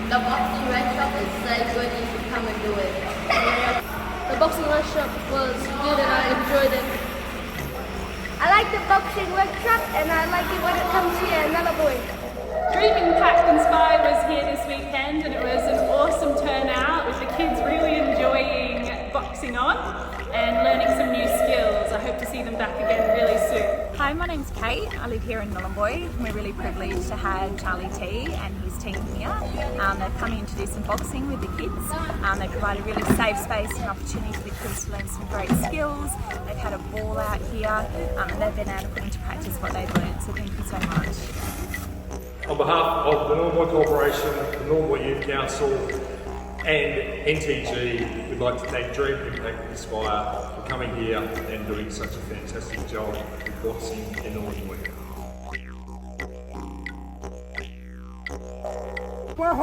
The boxing workshop is so good, you should come and do it. The boxing workshop was good and I enjoyed it. I like the boxing workshop and I like it when it comes here in Nhulunbuy. Dream Impact Inspire was here this weekend and it was an awesome turnout with the kids really enjoying boxing on and learning some new skills. I hope to see them back again really soon. Hi, my name's Kate. I live here in Nhulunbuy. We're really privileged to have Charlie T and his team here. They've come in to do some boxing with the kids. They provide a really safe space and opportunity for the kids to learn some great skills. They've had a ball out here and they've been able to put into practice what they've learned. So thank you so much. On behalf of the Nhulunbuy Corporation, the Nhulunbuy Youth Council and NTG, we'd like to thank Dream Impact Inspire for coming here and doing such a fantastic job with boxing in Nhulunbuy. Well,